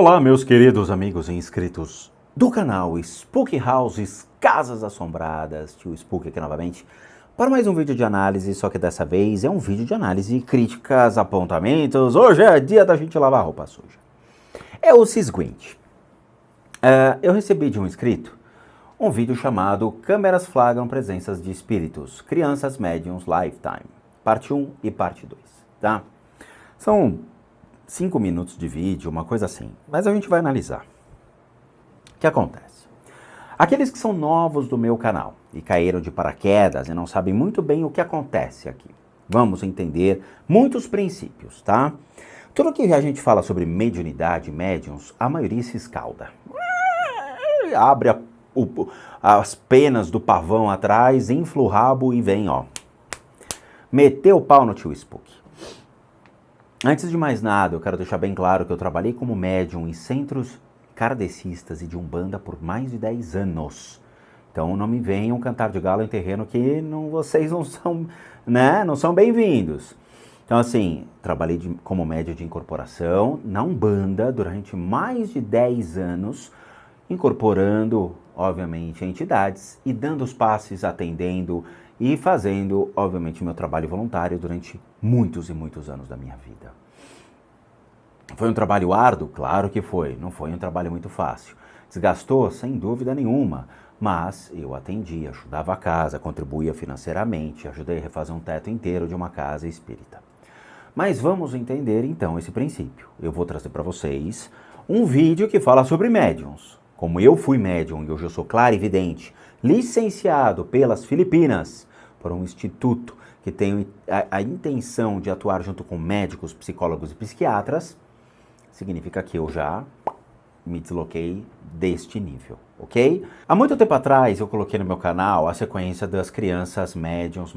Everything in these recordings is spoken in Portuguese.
Olá, meus queridos amigos e inscritos do canal Spook Houses Casas Assombradas, tio Spook aqui novamente, para mais um vídeo de análise, só que dessa vez é um vídeo de análise, críticas, apontamentos. Hoje é dia da gente lavar roupa suja. É o seguinte, eu recebi de um inscrito um vídeo chamado Câmeras Flagram Presenças de Espíritos, Crianças Médiums Lifetime, parte 1 e parte 2, tá? São 5 minutos de vídeo, uma coisa assim, mas a gente vai analisar. O que acontece? Aqueles que são novos do meu canal e caíram de paraquedas e não sabem muito bem o que acontece aqui, vamos entender muitos princípios, tá? Tudo que a gente fala sobre mediunidade, médiums, a maioria se escalda. Abre as penas do pavão atrás, infla o rabo e vem, ó, meteu o pau no tio Spook. Antes de mais nada, eu quero deixar bem claro que eu trabalhei como médium em centros kardecistas e de umbanda por mais de 10 anos. Então não me venham cantar de galo em terreno que vocês não são, né, não são bem-vindos. Então assim, trabalhei como médium de incorporação na umbanda durante mais de 10 anos, incorporando, obviamente, entidades e dando os passes, atendendo e fazendo, obviamente, meu trabalho voluntário durante muitos e muitos anos da minha vida. Foi um trabalho árduo? Claro que foi. Não foi um trabalho muito fácil. Desgastou? Sem dúvida nenhuma. Mas eu atendia, ajudava a casa, contribuía financeiramente, ajudei a refazer um teto inteiro de uma casa espírita. Mas vamos entender, então, esse princípio. Eu vou trazer para vocês um vídeo que fala sobre médiums. Como eu fui médium e hoje eu sou clarividente, licenciado pelas Filipinas, por um instituto que tem a intenção de atuar junto com médicos, psicólogos e psiquiatras, significa que eu já me desloquei deste nível, ok? Há muito tempo atrás eu coloquei no meu canal a sequência das crianças médiums,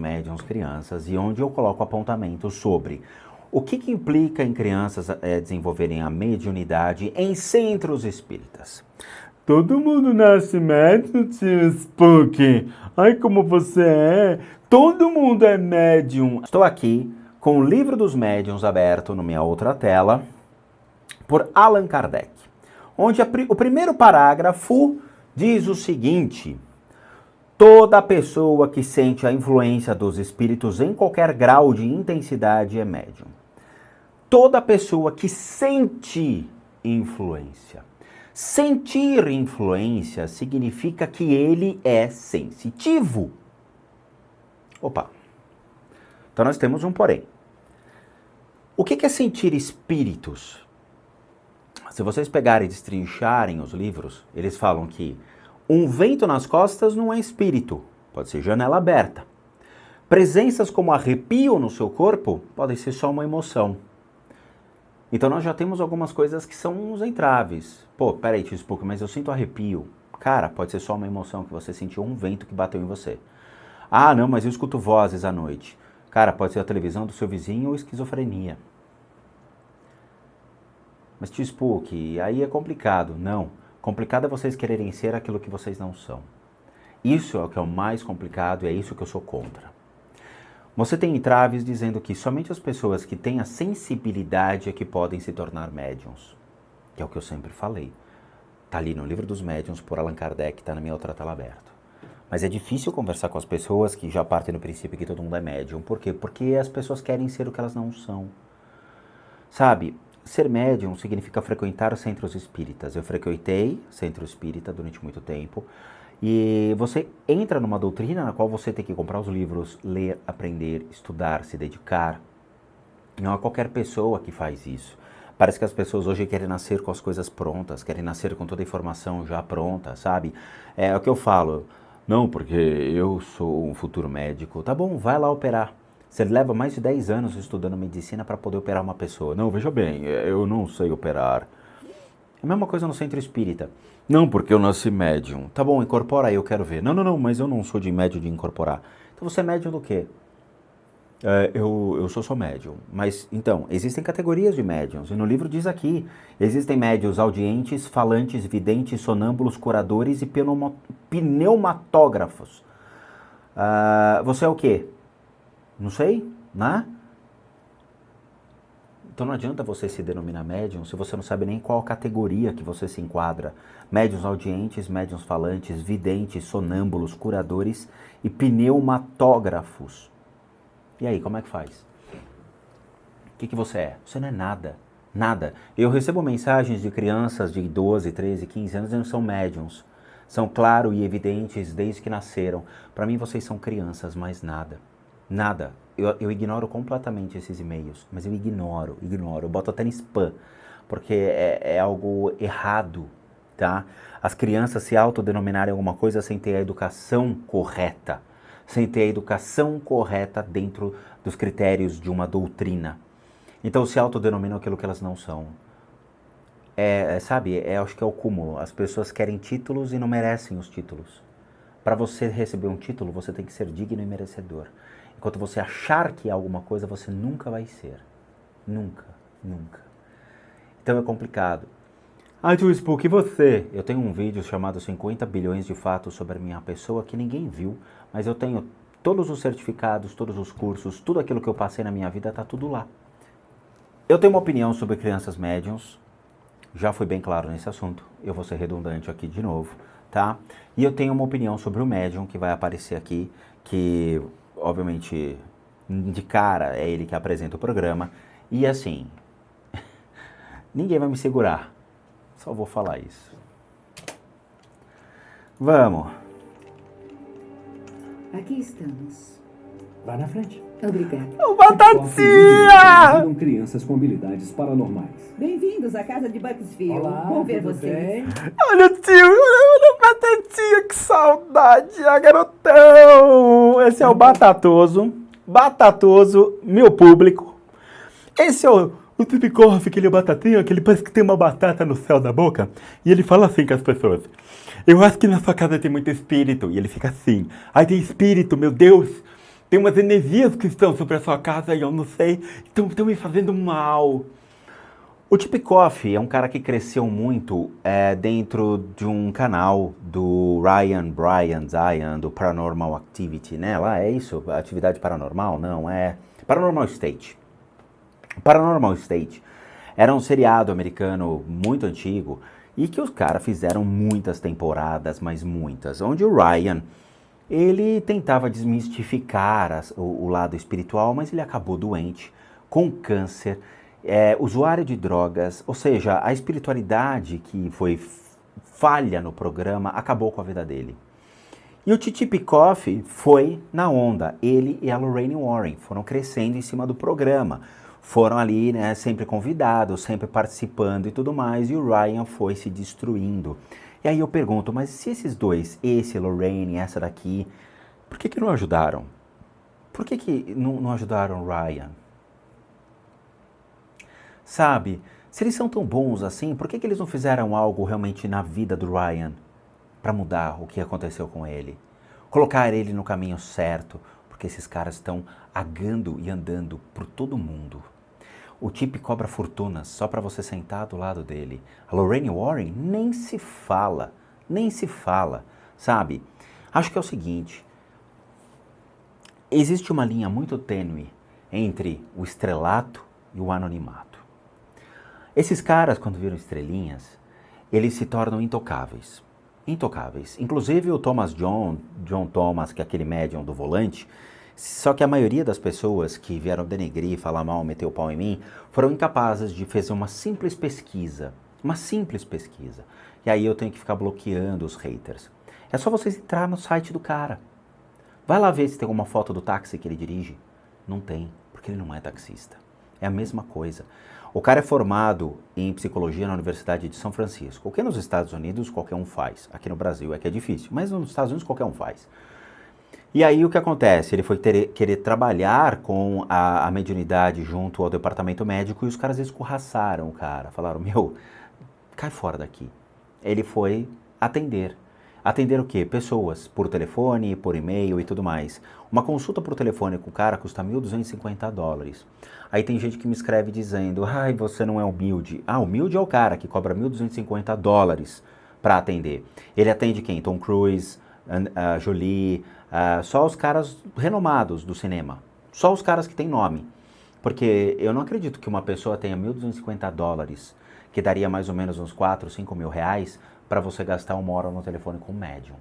crianças, e onde eu coloco apontamentos sobre o que implica em crianças desenvolverem a mediunidade em centros espíritas. Todo mundo nasce médium, tio Spook. Ai, como você é. Todo mundo é médium. Estou aqui com o Livro dos Médiuns aberto na minha outra tela, por Allan Kardec, onde o primeiro parágrafo diz o seguinte: toda pessoa que sente a influência dos espíritos em qualquer grau de intensidade é médium. Toda pessoa que sente influência. Sentir influência significa que ele é sensitivo. Opa! Então nós temos um porém. O que é sentir espíritos? Se vocês pegarem e destrincharem os livros, eles falam que um vento nas costas não é espírito, pode ser janela aberta. Presenças como arrepio no seu corpo podem ser só uma emoção. Então nós já temos algumas coisas que são os entraves. Pô, peraí, tio Spook, mas eu sinto arrepio. Cara, pode ser só uma emoção que você sentiu, um vento que bateu em você. Ah, não, mas eu escuto vozes à noite. Cara, pode ser a televisão do seu vizinho ou esquizofrenia. Mas tio Spook, aí é complicado. Não, complicado é vocês quererem ser aquilo que vocês não são. Isso é o que é o mais complicado e é isso que eu sou contra. Você tem entraves dizendo que somente as pessoas que têm a sensibilidade é que podem se tornar médiums. Que é o que eu sempre falei. Está ali no Livro dos Médiuns, por Allan Kardec, está na minha outra tela aberta. Mas é difícil conversar com as pessoas que já partem do princípio que todo mundo é médium. Por quê? Porque as pessoas querem ser o que elas não são. Sabe, ser médium significa frequentar centros espíritas. Eu frequentei centro espírita durante muito tempo. E você entra numa doutrina na qual você tem que comprar os livros, ler, aprender, estudar, se dedicar. Não é qualquer pessoa que faz isso. Parece que as pessoas hoje querem nascer com as coisas prontas, querem nascer com toda a informação já pronta, sabe? É o que eu falo. Não, porque eu sou um futuro médico. Tá bom, vai lá operar. Você leva mais de 10 anos estudando medicina para poder operar uma pessoa. Não, veja bem, eu não sei operar. É a mesma coisa no centro espírita. Não, porque eu nasci médium. Tá bom, incorpora aí, eu quero ver. Não, mas eu não sou de médium de incorporar. Então você é médium do quê? Eu sou só médium. Mas, então, existem categorias de médiums. E no livro diz aqui, existem médiums audientes, falantes, videntes, sonâmbulos, curadores e pneumatógrafos. Você é o quê? Não sei, né? Então não adianta você se denominar médium se você não sabe nem qual categoria que você se enquadra. Médiuns audientes, médiuns falantes, videntes, sonâmbulos, curadores e pneumatógrafos. E aí, como é que faz? O que você é? Você não é nada. Nada. Eu recebo mensagens de crianças de 12, 13, 15 anos dizendo que são médiums. São claro e evidentes desde que nasceram. Para mim vocês são crianças, mas nada. Nada. Eu ignoro completamente esses e-mails, mas eu ignoro. Eu boto até no spam, porque é algo errado, tá? As crianças se autodenominarem alguma coisa sem ter a educação correta, sem ter a educação correta dentro dos critérios de uma doutrina. Então se autodenominam aquilo que elas não são. Sabe, acho que é o cúmulo. As pessoas querem títulos e não merecem os títulos. Para você receber um título, você tem que ser digno e merecedor. Enquanto você achar que é alguma coisa, você nunca vai ser. Nunca, nunca. Então é complicado. Tio Spook, e você? Eu tenho um vídeo chamado 50 bilhões de fatos sobre a minha pessoa que ninguém viu, mas eu tenho todos os certificados, todos os cursos, tudo aquilo que eu passei na minha vida, está tudo lá. Eu tenho uma opinião sobre crianças médiums, já fui bem claro nesse assunto, eu vou ser redundante aqui de novo, tá? E eu tenho uma opinião sobre o médium que vai aparecer aqui, que obviamente de cara é ele que apresenta o programa, e assim, ninguém vai me segurar, só vou falar isso. Vamos. Aqui estamos. Vá na frente. Obrigada. Ô, Batatinha! Viram crianças com habilidades paranormais. Bem-vindos à casa de Bucksfield. Olá, Bom ver tudo vocês. bem? Olha o tio, olha o Batatinha, que saudade, garotão. Esse é o Batatoso, meu público. Esse é o Tipicorf, aquele Batatinha, que ele parece que tem uma batata no céu da boca. E ele fala assim com as pessoas. Eu acho que na sua casa tem muito espírito. E ele fica assim. Ai, tem espírito, meu Deus. Tem umas energias que estão sobre a sua casa e eu não sei. Estão me fazendo mal. O Tipicoff é um cara que cresceu muito dentro de um canal do Ryan Zion, do Paranormal Activity, né? Lá é isso? Atividade paranormal? Não, é Paranormal State. Paranormal State era um seriado americano muito antigo e que os caras fizeram muitas temporadas, mas muitas, onde o Ryan, ele tentava desmistificar o lado espiritual, mas ele acabou doente, com câncer, usuário de drogas, ou seja, a espiritualidade que foi falha no programa acabou com a vida dele. E o Titi Picoff foi na onda, ele e a Lorraine Warren foram crescendo em cima do programa. Foram ali, né, sempre convidados, sempre participando e tudo mais, e o Ryan foi se destruindo. E aí eu pergunto, mas se esses dois, esse, Lorraine, essa daqui, por que não ajudaram? Por que não ajudaram o Ryan? Sabe, se eles são tão bons assim, por que eles não fizeram algo realmente na vida do Ryan para mudar o que aconteceu com ele? Colocar ele no caminho certo, porque esses caras estão agando e andando por todo mundo. O Tip cobra fortunas só para você sentar do lado dele. A Lorraine Warren nem se fala, sabe? Acho que é o seguinte, existe uma linha muito tênue entre o estrelato e o anonimato. Esses caras, quando viram estrelinhas, eles se tornam intocáveis. Intocáveis. Inclusive o John Thomas, que é aquele médium do volante, só que a maioria das pessoas que vieram denegrir, falar mal, meter o pau em mim, foram incapazes de fazer uma simples pesquisa. E aí eu tenho que ficar bloqueando os haters. É só vocês entrar no site do cara. Vai lá ver se tem alguma foto do táxi que ele dirige. Não tem, porque ele não é taxista. É a mesma coisa. O cara é formado em psicologia na Universidade de São Francisco. O que nos Estados Unidos qualquer um faz. Aqui no Brasil é que é difícil, mas nos Estados Unidos qualquer um faz. E aí o que acontece? Ele foi querer trabalhar com a mediunidade junto ao departamento médico e os caras escorraçaram o cara. Falaram, meu, cai fora daqui. Ele foi atender. Atender o quê? Pessoas, por telefone, por e-mail e tudo mais. Uma consulta por telefone com o cara custa $1.250. Aí tem gente que me escreve dizendo, ai, você não é humilde. Ah, humilde é o cara que cobra $1.250 para atender. Ele atende quem? Tom Cruise, Jolie, só os caras renomados do cinema. Só os caras que têm nome. Porque eu não acredito que uma pessoa tenha $1.250, que daria mais ou menos uns 4, 5 mil reais, para você gastar 1 hora no telefone com um médium.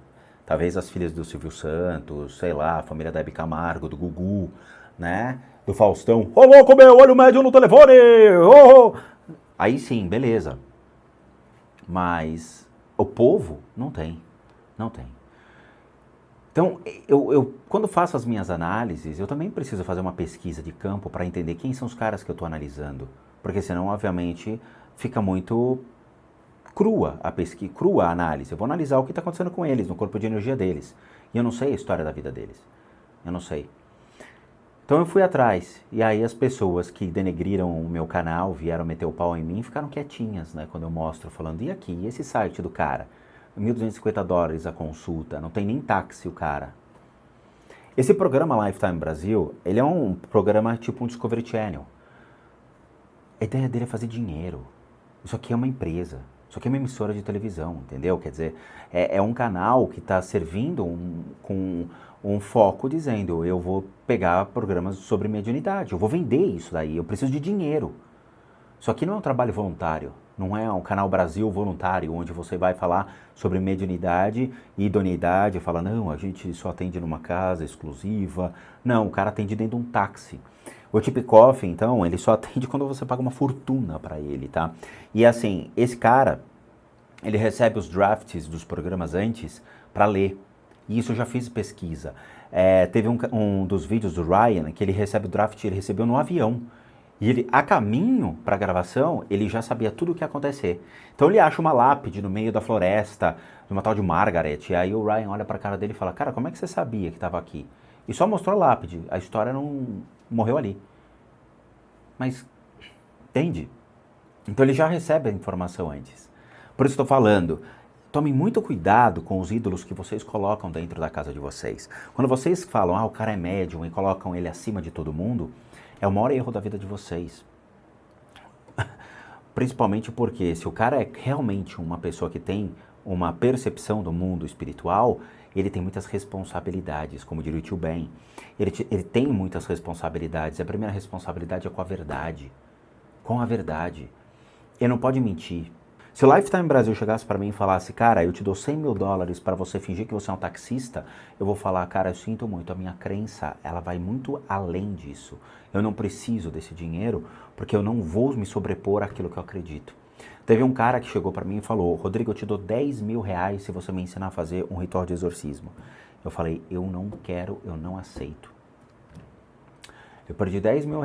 Talvez as filhas do Silvio Santos, sei lá, a família da Hebe Camargo, do Gugu, né? Do Faustão. Ô louco meu, olha o médium no telefone! Oh! Aí sim, beleza. Mas o povo não tem. Não tem. Então, eu quando faço as minhas análises, eu também preciso fazer uma pesquisa de campo para entender quem são os caras que eu estou analisando. Porque senão, obviamente, fica muito crua a pesquisa, crua a análise. Eu vou analisar o que está acontecendo com eles, no corpo de energia deles. E eu não sei a história da vida deles. Eu não sei. Então eu fui atrás. E aí as pessoas que denegriram o meu canal, vieram meter o pau em mim, ficaram quietinhas, né? Quando eu mostro, falando, e aqui, e esse site do cara? $1.250 a consulta, não tem nem táxi o cara. Esse programa Lifetime Brasil, ele é um programa tipo um Discovery Channel. A ideia dele é fazer dinheiro. Isso aqui é uma empresa. Isso aqui é uma emissora de televisão, entendeu? Quer dizer, é um canal que está servindo com um foco dizendo, eu vou pegar programas sobre mediunidade, eu vou vender isso daí, eu preciso de dinheiro. Isso aqui não é um trabalho voluntário, não é um canal Brasil voluntário, onde você vai falar sobre mediunidade e idoneidade, fala, não, a gente só atende numa casa exclusiva. Não, o cara atende dentro de um táxi. O Tip Coffee, então, ele só atende quando você paga uma fortuna para ele, tá? E assim, esse cara, ele recebe os drafts dos programas antes para ler. E isso eu já fiz pesquisa. Teve um dos vídeos do Ryan, que ele recebe o draft, ele recebeu no avião. E ele, a caminho para a gravação, ele já sabia tudo o que ia acontecer. Então ele acha uma lápide no meio da floresta, de uma tal de Margaret. E aí o Ryan olha para a cara dele e fala, cara, como é que você sabia que estava aqui? E só mostrou a lápide, a história não morreu ali. Mas, entende? Então ele já recebe a informação antes. Por isso estou falando, tomem muito cuidado com os ídolos que vocês colocam dentro da casa de vocês. Quando vocês falam, o cara é médium e colocam ele acima de todo mundo, é o maior erro da vida de vocês. Principalmente porque se o cara é realmente uma pessoa que tem uma percepção do mundo espiritual, ele tem muitas responsabilidades, como diria o tio Ben. Ele tem muitas responsabilidades. A primeira responsabilidade é com a verdade. Com a verdade. Ele não pode mentir. Se o Lifetime Brasil chegasse para mim e falasse, cara, eu te dou $100 mil para você fingir que você é um taxista, eu vou falar, cara, eu sinto muito, a minha crença, ela vai muito além disso. Eu não preciso desse dinheiro, porque eu não vou me sobrepor àquilo que eu acredito. Teve um cara que chegou para mim e falou, Rodrigo, eu te dou $10 mil se você me ensinar a fazer um ritual de exorcismo. Eu falei, eu não quero, eu não aceito. Eu perdi $10 mil,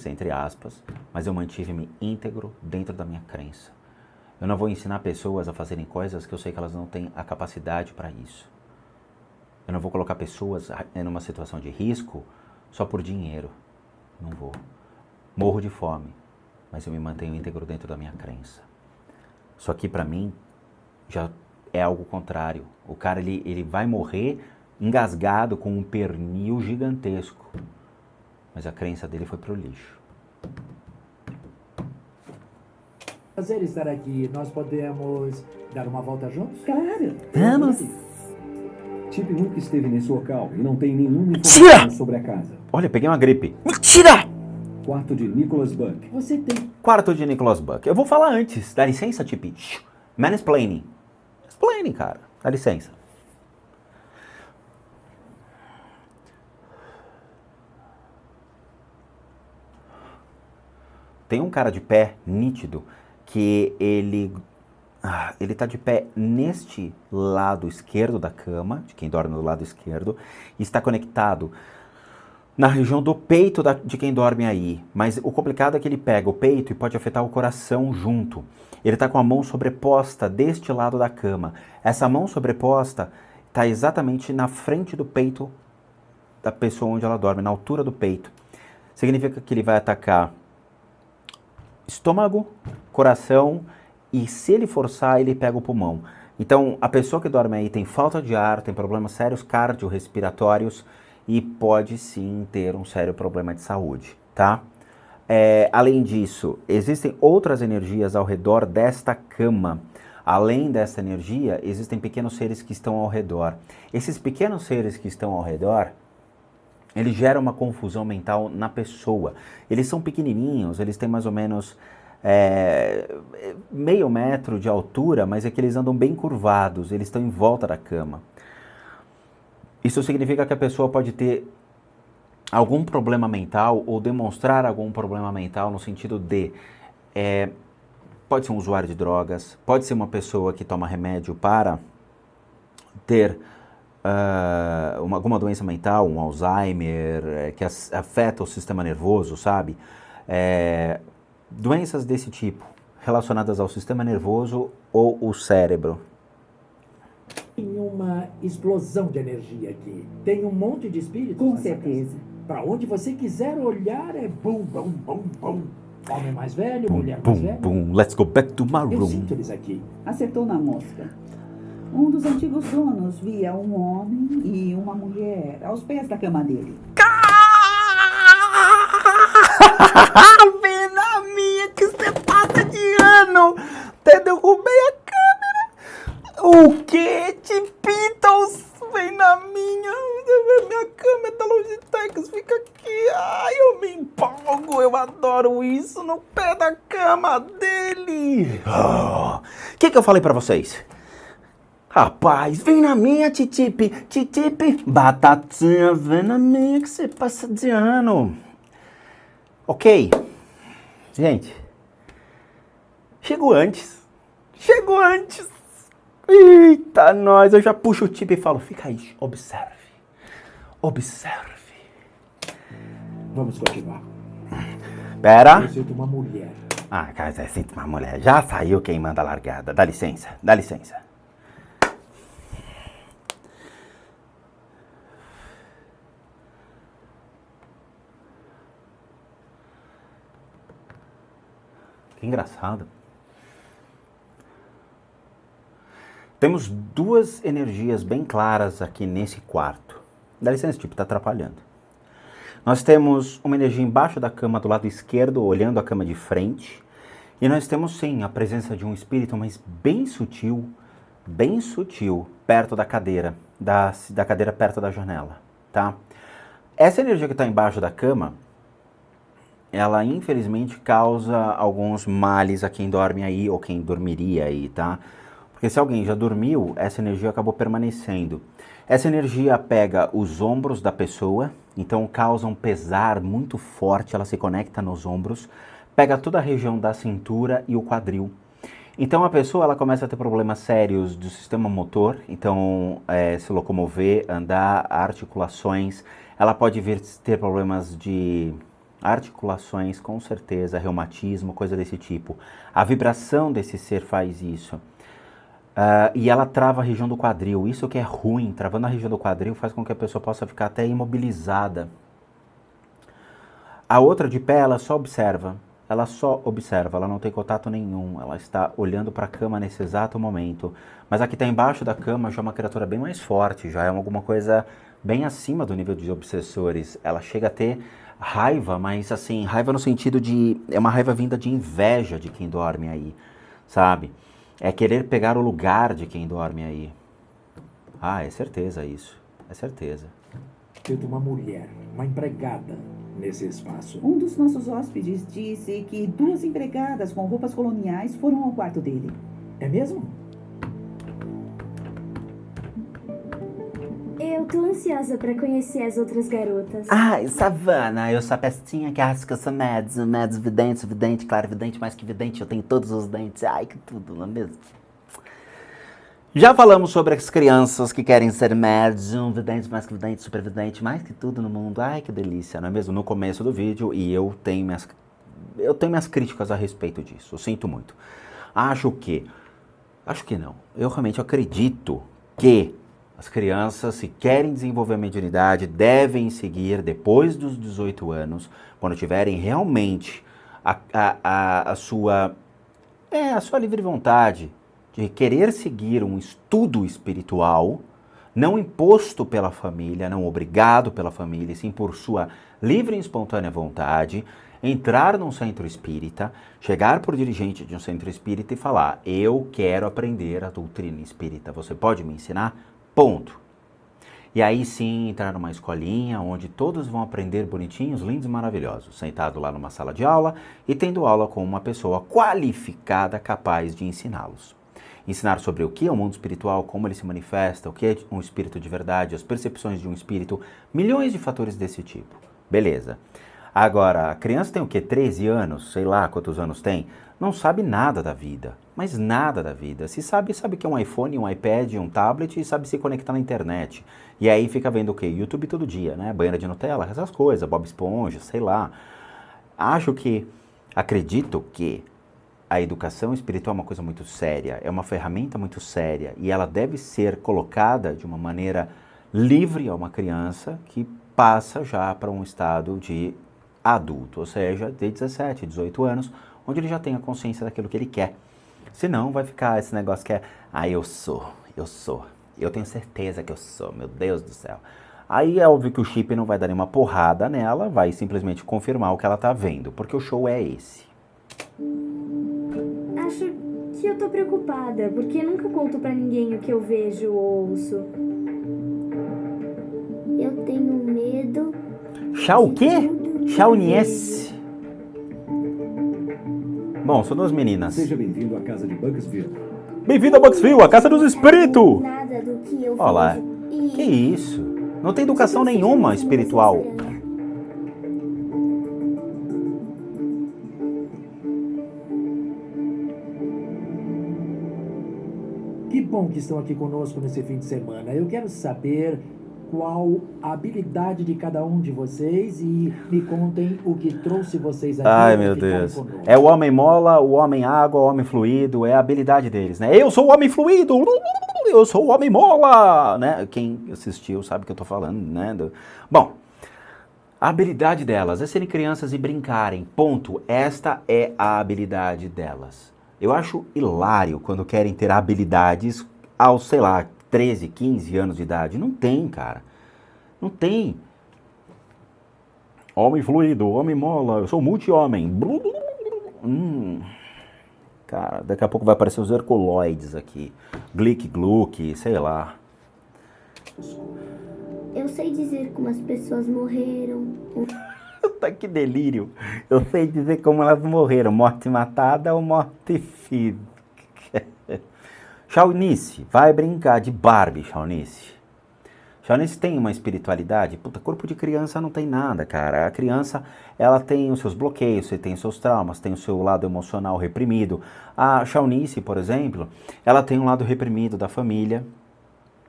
entre aspas, mas eu mantive-me íntegro dentro da minha crença. Eu não vou ensinar pessoas a fazerem coisas que eu sei que elas não têm a capacidade para isso. Eu não vou colocar pessoas numa situação de risco só por dinheiro. Não vou. Morro de fome, mas eu me mantenho íntegro dentro da minha crença. Isso aqui para mim já é algo contrário. O cara ele vai morrer engasgado com um pernil gigantesco, mas a crença dele foi pro lixo. Prazer estar aqui. Nós podemos dar uma volta juntos? Claro. Vamos. Chip nunca esteve nesse local e não tem nenhuma Mentira! informação sobre a casa. Olha, peguei uma gripe. Mentira! Quarto de Nicholas Buck. Você tem. Quarto de Nicholas Buck. Eu vou falar antes. Dá licença, Tip? Mansplaining. Mansplaining, cara. Dá licença. Tem um cara de pé nítido que ele tá de pé neste lado esquerdo da cama, de quem dorme do lado esquerdo, e está conectado na região do peito de quem dorme aí. Mas o complicado é que ele pega o peito e pode afetar o coração junto. Ele está com a mão sobreposta deste lado da cama. Essa mão sobreposta está exatamente na frente do peito da pessoa onde ela dorme, na altura do peito. Significa que ele vai atacar estômago, coração e, se ele forçar, ele pega o pulmão. Então, a pessoa que dorme aí tem falta de ar, tem problemas sérios cardiorrespiratórios e pode sim ter um sério problema de saúde, tá? Além disso, existem outras energias ao redor desta cama. Além dessa energia, existem pequenos seres que estão ao redor. Esses pequenos seres que estão ao redor, ele gera uma confusão mental na pessoa. Eles são pequenininhos, eles têm mais ou menos meio metro de altura, mas é que eles andam bem curvados, eles estão em volta da cama. Isso significa que a pessoa pode ter algum problema mental ou demonstrar algum problema mental no sentido de pode ser um usuário de drogas, pode ser uma pessoa que toma remédio para ter alguma doença mental, um Alzheimer, que afeta o sistema nervoso, sabe? Doenças desse tipo, relacionadas ao sistema nervoso ou o cérebro. Tem uma explosão de energia aqui. Tem um monte de espíritos. Com certeza. Para onde você quiser olhar é bum, bum, bum, bum. Homem mais velho, Bum, mulher mais bum, velha. bum, let's go back to my Eu room. sinto eles aqui. Acertou na mosca. Um dos antigos donos via um homem e uma mulher aos pés da cama dele. Pena minha, que você passa de ano! Até derrubei a câmera! O que? Beatles? Vem na minha! Minha câmera da Logitech fica aqui! Ai, eu me empolgo! Eu adoro isso no pé da cama dele! O que eu falei pra vocês? Rapaz, vem na minha, Titipe! Titipe! Batatinha, vem na minha que você passa de ano! Ok, gente, chegou antes, eita nós, eu já puxo o tipo e falo, fica aí, observe, Vamos continuar. Pera, Eu sinto uma mulher. cara, você sente uma mulher, já saiu quem manda a largada, dá licença, Que engraçado. Temos duas energias bem claras aqui nesse quarto. Dá licença, tipo, tá atrapalhando. Nós temos uma energia embaixo da cama do lado esquerdo, olhando a cama de frente. E nós temos, sim, a presença de um espírito, mas bem sutil, perto da cadeira, da cadeira perto da janela, tá? Essa energia que está embaixo da cama, ela infelizmente causa alguns males a quem dorme aí ou quem dormiria aí, tá? Porque se alguém já dormiu, essa energia acabou permanecendo. Essa energia pega os ombros da pessoa, então causa um pesar muito forte, ela se conecta nos ombros, pega toda a região da cintura e o quadril. Então a pessoa ela começa a ter problemas sérios do sistema motor, então se locomover, andar, articulações, ela pode vir ter problemas de articulações, com certeza, reumatismo, coisa desse tipo. A vibração desse ser faz isso. E ela trava a região do quadril. Isso que é ruim, travando a região do quadril faz com que a pessoa possa ficar até imobilizada. A outra de pé, ela só observa, ela não tem contato nenhum, ela está olhando para a cama nesse exato momento. Mas a que está embaixo da cama já é uma criatura bem mais forte, já é alguma coisa bem acima do nível de obsessores. Ela chega a ter raiva, mas assim, raiva no sentido de, é uma raiva vinda de inveja de quem dorme aí, sabe? É querer pegar o lugar de quem dorme aí. É certeza isso, é certeza. Sinto uma mulher, uma empregada nesse espaço. Um dos nossos hóspedes disse que 2 empregadas com roupas coloniais foram ao quarto dele. É mesmo? Eu tô ansiosa pra conhecer as outras garotas. Savana, eu sou a pestinha que acha que eu sou Mads, vidente, claro, vidente, mais que vidente, eu tenho todos os dentes, que tudo, não é mesmo? Já falamos sobre as crianças que querem ser médium, vidente, mais que vidente, super vidente, mais que tudo no mundo, que delícia, não é mesmo? No começo do vídeo, e eu tenho minhas críticas a respeito disso, eu sinto muito. Acho que não, eu realmente acredito que as crianças, se querem desenvolver a mediunidade, devem seguir depois dos 18 anos, quando tiverem realmente a sua livre vontade de querer seguir um estudo espiritual, não imposto pela família, não obrigado pela família, sim por sua livre e espontânea vontade, entrar num centro espírita, chegar por dirigente de um centro espírita e falar: eu quero aprender a doutrina espírita, você pode me ensinar? Ponto. E aí sim entrar numa escolinha onde todos vão aprender bonitinhos, lindos e maravilhosos, sentado lá numa sala de aula e tendo aula com uma pessoa qualificada capaz de ensiná-los. Ensinar sobre o que é o mundo espiritual, como ele se manifesta, o que é um espírito de verdade, as percepções de um espírito, milhões de fatores desse tipo. Beleza. Agora, a criança tem o quê? 13 anos, sei lá quantos anos tem, não sabe nada da vida, mas nada da vida. Se sabe que é um iPhone, um iPad, um tablet e sabe se conectar na internet. E aí fica vendo o quê? YouTube todo dia, né? Banheira de Nutella, essas coisas, Bob Esponja, sei lá. Acredito que a educação espiritual é uma coisa muito séria, é uma ferramenta muito séria e ela deve ser colocada de uma maneira livre a uma criança que passa já para um estado de adulto, ou seja, de 17, 18 anos, onde ele já tem a consciência daquilo que ele quer. Senão vai ficar esse negócio que é, eu tenho certeza que eu sou, meu Deus do céu. Aí é óbvio que o chip não vai dar nenhuma porrada nela, vai simplesmente confirmar o que ela está vendo, porque o show é esse. Acho que eu tô preocupada, porque nunca conto pra ninguém o que eu vejo ou ouço. Eu tenho medo. Chá o quê? Chauniense. Bom, são duas meninas. Seja bem-vindo à casa de Bugsville. Bem-vindo a Bugsville, a casa dos espíritos! Nada do que eu Olá, vejo. E que isso? Não tem educação nenhuma espiritual. Que bom que estão aqui conosco nesse fim de semana. Eu quero saber qual a habilidade de cada um de vocês e me contem o que trouxe vocês aqui. Ai, para meu ficarem Deus. conosco. É o homem mola, o homem água, o homem fluido, é a habilidade deles, né? Eu sou o homem fluido, eu sou o homem mola, né? Quem assistiu sabe o que eu tô falando, né? Bom, a habilidade delas é serem crianças e brincarem, ponto. Esta é a habilidade delas. Eu acho hilário quando querem ter habilidades aos, sei lá, 13, 15 anos de idade. Não tem, cara. Não tem. Homem fluido, homem mola, eu sou multi-homem. Cara, daqui a pouco vai aparecer os herculoides aqui. Glick, Gluck, sei lá. eu sei dizer como as pessoas morreram. Tá, que delírio. Eu sei dizer como elas morreram. Morte matada ou morte física. Shaunice, vai brincar de Barbie, Shaunice. Shaunice tem uma espiritualidade. Puta, corpo de criança não tem nada, cara. A criança, ela tem os seus bloqueios, tem os seus traumas, tem o seu lado emocional reprimido. A Shaunice, por exemplo, ela tem um lado reprimido da família.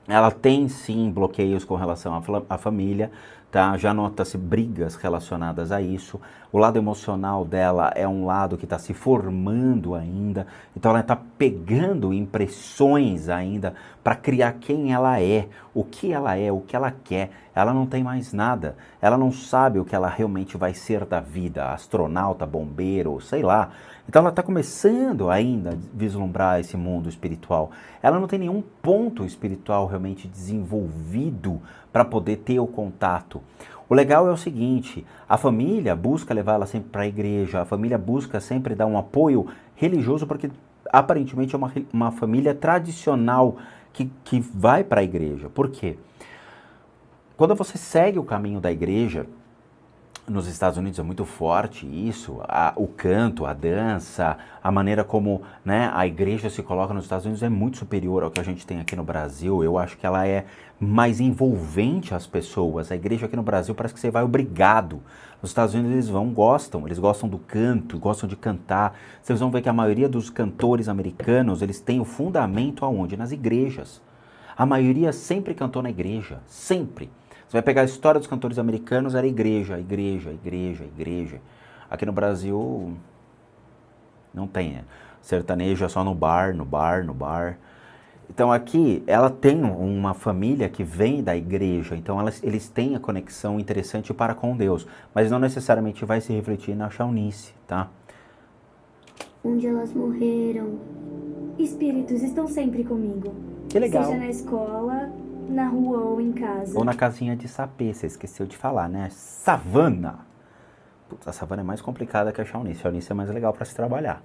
Ela tem sim bloqueios com relação à família, tá? Já nota-se brigas relacionadas a isso. O lado emocional dela é um lado que está se formando ainda. Então ela está pegando impressões ainda para criar quem ela é, o que ela quer. Ela não tem mais nada. Ela não sabe o que ela realmente vai ser da vida, astronauta, bombeiro, sei lá. Então ela está começando ainda a vislumbrar esse mundo espiritual. Ela não tem nenhum ponto espiritual realmente desenvolvido para poder ter o contato. O legal é o seguinte, a família busca levar ela sempre para a igreja, a família busca sempre dar um apoio religioso, porque aparentemente é uma família tradicional que vai para a igreja. Por quê? Quando você segue o caminho da igreja, nos Estados Unidos é muito forte isso, o canto, a dança, a maneira como, né, a igreja se coloca nos Estados Unidos é muito superior ao que a gente tem aqui no Brasil. Eu acho que ela é mais envolvente às pessoas. A igreja aqui no Brasil parece que você vai obrigado. Nos Estados Unidos eles gostam do canto, gostam de cantar. Vocês vão ver que a maioria dos cantores americanos, eles têm o fundamento aonde? Nas igrejas. A maioria sempre cantou na igreja, sempre. Você vai pegar a história dos cantores americanos, era igreja, igreja, igreja, igreja. Aqui no Brasil, não tem, né? Sertanejo é só no bar, no bar, no bar. Então aqui, ela tem uma família que vem da igreja, então eles têm a conexão interessante para com Deus, mas não necessariamente vai se refletir na Shaunice, tá? Onde elas morreram. Espíritos estão sempre comigo. Que legal. Seja na escola, na rua ou em casa. Ou na casinha de sapê, você esqueceu de falar, né? Savana. Putz, a savana é mais complicada que a Shaunice. A Shaunice é mais legal para se trabalhar.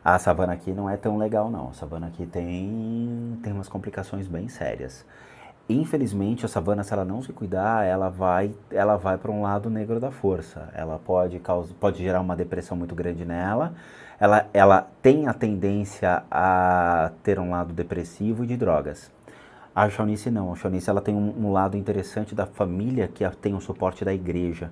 A savana aqui não é tão legal, não. A savana aqui tem umas complicações bem sérias. infelizmente, a Savannah, se ela não se cuidar, ela vai para um lado negro da força. Ela pode gerar uma depressão muito grande nela. Ela tem a tendência a ter um lado depressivo e de drogas. A Shaunice não. A Shaunice, ela tem um lado interessante da família, que tem o suporte da igreja.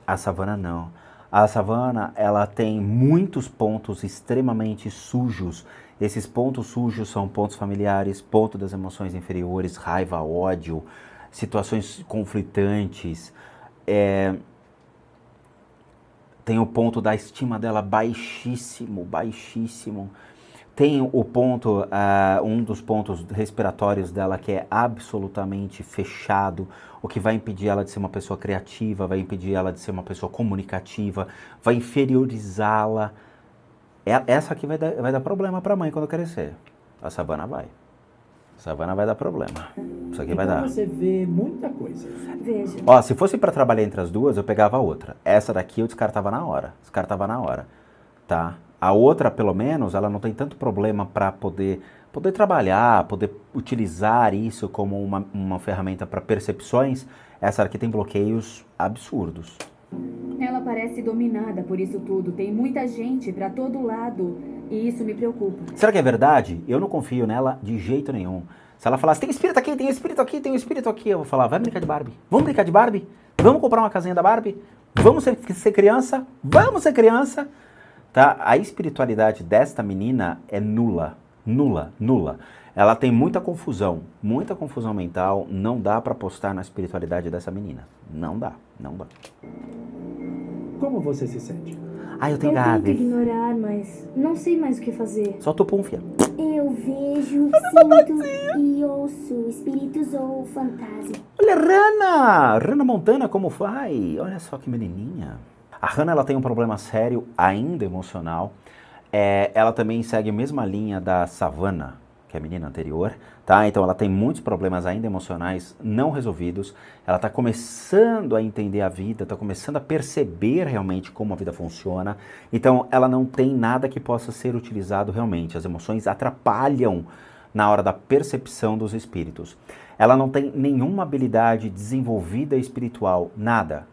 A Savannah não. A Savannah, ela tem muitos pontos extremamente sujos. Esses pontos sujos são pontos familiares, ponto das emoções inferiores, raiva, ódio, situações conflitantes. Tem o ponto da estima dela baixíssimo, baixíssimo. Tem o ponto, um dos pontos respiratórios dela que é absolutamente fechado, o que vai impedir ela de ser uma pessoa criativa, vai impedir ela de ser uma pessoa comunicativa, vai inferiorizá-la. Essa aqui vai dar problema para a mãe quando crescer. A Savannah vai. A Savannah vai dar problema. Isso aqui vai dar. Você vê muita coisa. Veja. Ó, se fosse para trabalhar entre as duas, eu pegava a outra. Essa daqui eu descartava na hora. Tá? A outra, pelo menos, ela não tem tanto problema para poder trabalhar, poder utilizar isso como uma ferramenta para percepções. Essa aqui tem bloqueios absurdos. Ela parece dominada por isso tudo. Tem muita gente pra todo lado e isso me preocupa. Será que é verdade? Eu não confio nela de jeito nenhum. Se ela falasse, tem espírito aqui, tem espírito aqui, tem espírito aqui, eu vou falar, vai brincar de Barbie. Vamos brincar de Barbie? Vamos comprar uma casinha da Barbie? Vamos ser criança? Vamos ser criança? Tá? A espiritualidade desta menina é nula. Nula, nula. Ela tem muita confusão mental. Não dá pra apostar na espiritualidade dessa menina. Não dá. Como você se sente? Eu tenho Eu tento gave. ignorar, mas não sei mais o que fazer. Só tu pum, fia. Eu vejo, sinto e ouço espíritos ou fantasmas. Olha, Rana Montana, como vai? Olha só que menininha. A Hannah, ela tem um problema sério, ainda emocional. Ela também segue a mesma linha da Savannah, que é a menina anterior, tá? Então ela tem muitos problemas ainda emocionais não resolvidos. Ela está começando a entender a vida, está começando a perceber realmente como a vida funciona. Então ela não tem nada que possa ser utilizado realmente. As emoções atrapalham na hora da percepção dos espíritos. Ela não tem nenhuma habilidade desenvolvida espiritual, nada.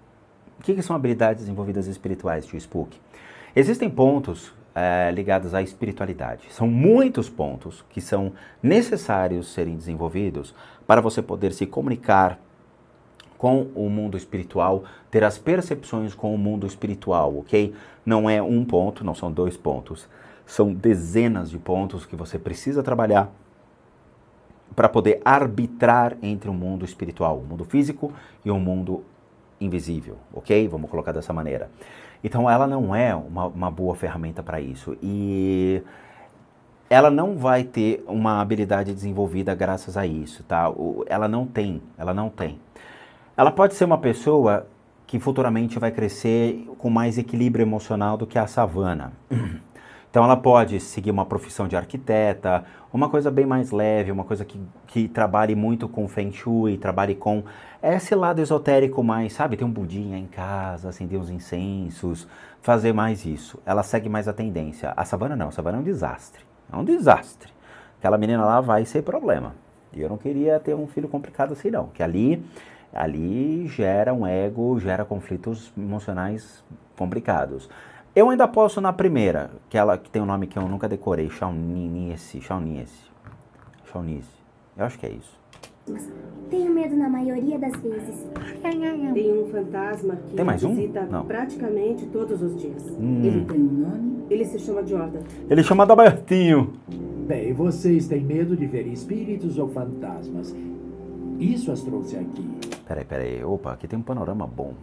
O que são habilidades desenvolvidas espirituais, tio Spook? Existem pontos ligados à espiritualidade. São muitos pontos que são necessários serem desenvolvidos para você poder se comunicar com o mundo espiritual, ter as percepções com o mundo espiritual, ok? Não é um ponto, não são 2 pontos. São dezenas de pontos que você precisa trabalhar para poder arbitrar entre o mundo espiritual, o mundo físico e o mundo invisível, ok? Vamos colocar dessa maneira. Então ela não é uma boa ferramenta para isso e ela não vai ter uma habilidade desenvolvida graças a isso, tá? Ela não tem. Ela pode ser uma pessoa que futuramente vai crescer com mais equilíbrio emocional do que a Savannah. Então ela pode seguir uma profissão de arquiteta, uma coisa bem mais leve, uma coisa que trabalhe muito com Feng Shui, trabalhe com esse lado esotérico mais, sabe? Ter um budinha em casa, acender uns incensos, fazer mais isso. Ela segue mais a tendência. A Savannah não, a Savannah é um desastre. É um desastre. Aquela menina lá vai ser problema. E eu não queria ter um filho complicado assim não, que ali gera um ego, gera conflitos emocionais complicados. Eu ainda posso na primeira, que tem um nome que eu nunca decorei, Shaunice. Eu acho que é isso. Tenho medo na maioria das vezes. Tem um fantasma que Tem mais um? visita Não. praticamente todos os dias. Ele tem um nome? Ele se chama Jordan. Ele chama Dabertinho. Bem, vocês têm medo de ver espíritos ou fantasmas. Isso as trouxe aqui. Peraí. Opa, aqui tem um panorama bom.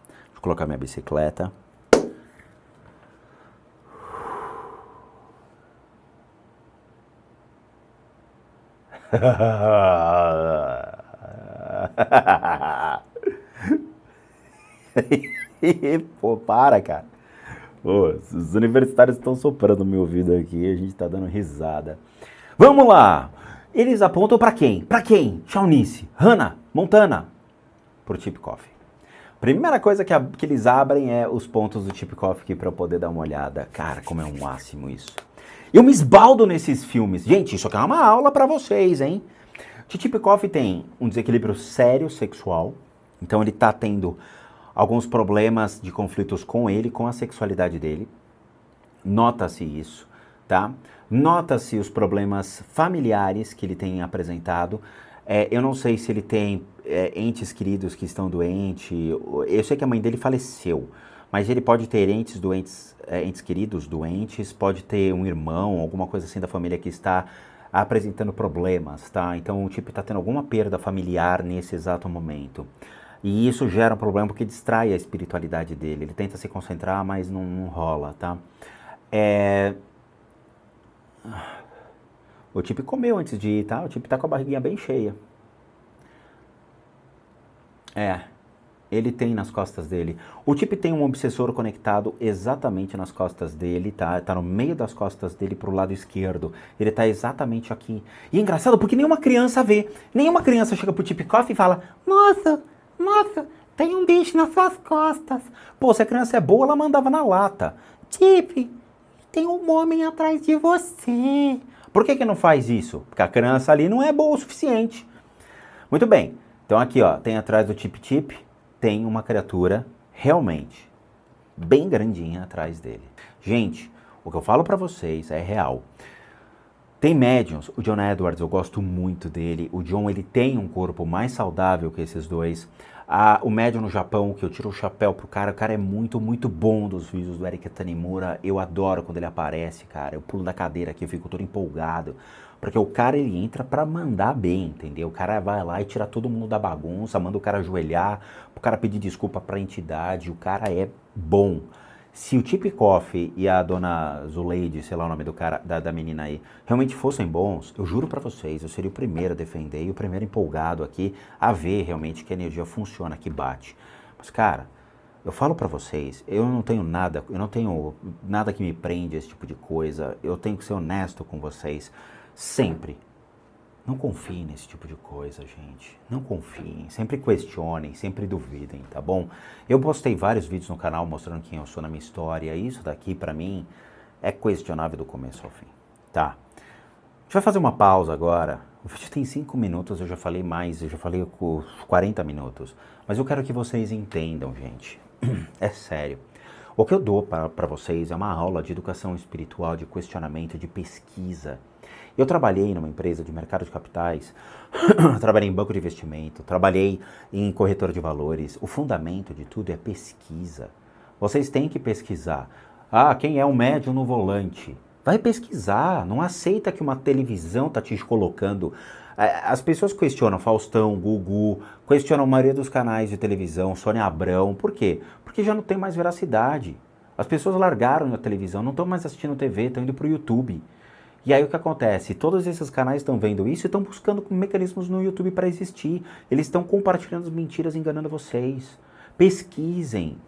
Deixa eu colocar minha bicicleta. Pô, para, cara. Pô, os universitários estão soprando no meu ouvido aqui, a gente tá dando risada. Vamos lá! Eles apontam pra quem? Pra quem? Shaunice, Hannah Montana. Pro Tipkoff. Primeira coisa que eles abrem é os pontos do Tipkoff aqui pra eu poder dar uma olhada. Cara, como é um máximo isso. Eu me esbaldo nesses filmes. Gente, isso aqui é uma aula pra vocês, hein? Tchipikoff tem um desequilíbrio sério sexual, então ele está tendo alguns problemas de conflitos com ele, com a sexualidade dele. Nota-se isso, tá? Nota-se os problemas familiares que ele tem apresentado. Eu não sei se ele tem entes queridos que estão doentes. Eu sei que a mãe dele faleceu, mas ele pode ter entes queridos doentes, pode ter um irmão, alguma coisa assim da família que está apresentando problemas, tá? Então o tipo está tendo alguma perda familiar nesse exato momento. E isso gera um problema porque distrai a espiritualidade dele. Ele tenta se concentrar, mas não rola, tá? O tipo comeu antes de ir, tá? O tipo tá com a barriguinha bem cheia. Ele tem nas costas dele. O tipo tem um obsessor conectado exatamente nas costas dele, tá? Tá no meio das costas dele pro lado esquerdo. Ele tá exatamente aqui. E é engraçado porque nenhuma criança vê. Nenhuma criança chega pro Tchipikoff e fala: Moça, tem um bicho nas suas costas. Pô, se a criança é boa, ela mandava na lata. Tip, tem um homem atrás de você. Por que não faz isso? Porque a criança ali não é boa o suficiente. Muito bem. Então aqui, ó, tem atrás do Tip, tem uma criatura realmente bem grandinha atrás dele. Gente, o que eu falo pra vocês é real. Tem médiums, o John Edwards, eu gosto muito dele. O John, ele tem um corpo mais saudável que esses dois. O médium no Japão, que eu tiro o chapéu pro cara, o cara é muito, muito bom dos vídeos do Eric Tanimura. Eu adoro quando ele aparece, cara. Eu pulo da cadeira aqui, eu fico todo empolgado. Porque o cara, ele entra pra mandar bem, entendeu? O cara vai lá e tira todo mundo da bagunça, manda o cara ajoelhar, o cara pedir desculpa pra entidade. O cara é bom. Se o Tchipikoff e a dona Zuleide, sei lá o nome do cara, da menina aí, realmente fossem bons, eu juro pra vocês, eu seria o primeiro a defender e o primeiro empolgado aqui a ver realmente que a energia funciona, que bate. Mas, cara, eu falo pra vocês, eu não tenho nada que me prende a esse tipo de coisa, eu tenho que ser honesto com vocês, sempre. Não confiem nesse tipo de coisa, gente. Não confiem. Sempre questionem, sempre duvidem, tá bom? Eu postei vários vídeos no canal mostrando quem eu sou na minha história. Isso daqui, pra mim, é questionável do começo ao fim, tá? A gente vai fazer uma pausa agora. O vídeo tem 5 minutos, eu já falei mais, eu já falei com 40 minutos. Mas eu quero que vocês entendam, gente. É sério. O que eu dou pra vocês é uma aula de educação espiritual, de questionamento, de pesquisa. Eu trabalhei numa empresa de mercado de capitais, trabalhei em banco de investimento, trabalhei em corretora de valores. O fundamento de tudo é pesquisa. Vocês têm que pesquisar. Quem é um médium no volante? Vai pesquisar, não aceita que uma televisão está te colocando. As pessoas questionam Faustão, Gugu, questionam a maioria dos canais de televisão, Sônia Abrão. Por quê? Porque já não tem mais veracidade. As pessoas largaram a televisão, não estão mais assistindo TV, estão indo para o YouTube. E aí o que acontece? Todos esses canais estão vendo isso e estão buscando mecanismos no YouTube para existir. Eles estão compartilhando as mentiras, enganando vocês. Pesquisem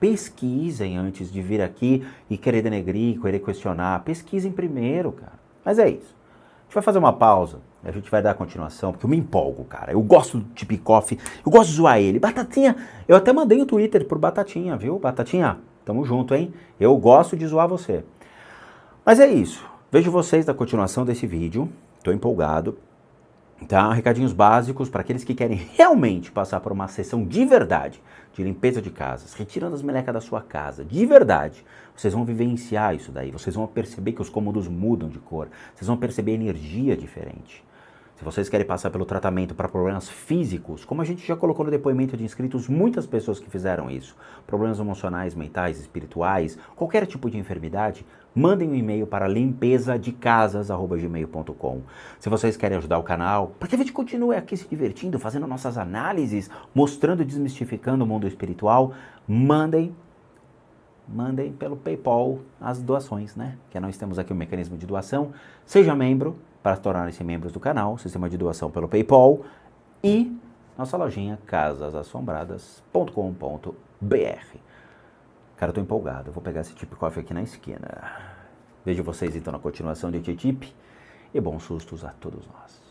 antes de vir aqui e querer denegrir, querer questionar. Pesquisem primeiro, cara. Mas é isso. A gente vai fazer uma pausa, a gente vai dar a continuação, porque eu me empolgo, cara. Eu gosto do Tchipikoff, eu gosto de zoar ele. Batatinha, eu até mandei o Twitter pro Batatinha, viu? Batatinha, tamo junto, hein? Eu gosto de zoar você. Mas é isso. Vejo vocês na continuação desse vídeo, tô empolgado, tá? Recadinhos básicos para aqueles que querem realmente passar por uma sessão de verdade, de limpeza de casas, retirando as melecas da sua casa, de verdade. Vocês vão vivenciar isso daí, vocês vão perceber que os cômodos mudam de cor, vocês vão perceber energia diferente. Se vocês querem passar pelo tratamento para problemas físicos, como a gente já colocou no depoimento de inscritos, muitas pessoas que fizeram isso, problemas emocionais, mentais, espirituais, qualquer tipo de enfermidade, mandem um e-mail para limpezadecasas@gmail.com. Se vocês querem ajudar o canal, para que a gente continue aqui se divertindo, fazendo nossas análises, mostrando e desmistificando o mundo espiritual, mandem pelo PayPal as doações, né? Que nós temos aqui um mecanismo de doação. Seja membro para tornar-se membros do canal, sistema de doação pelo PayPal e nossa lojinha casasassombradas.com.br. Cara, eu tô empolgado. Eu vou pegar esse Tchipikoff aqui na esquina. Vejo vocês então na continuação de Tchip e bons sustos a todos nós.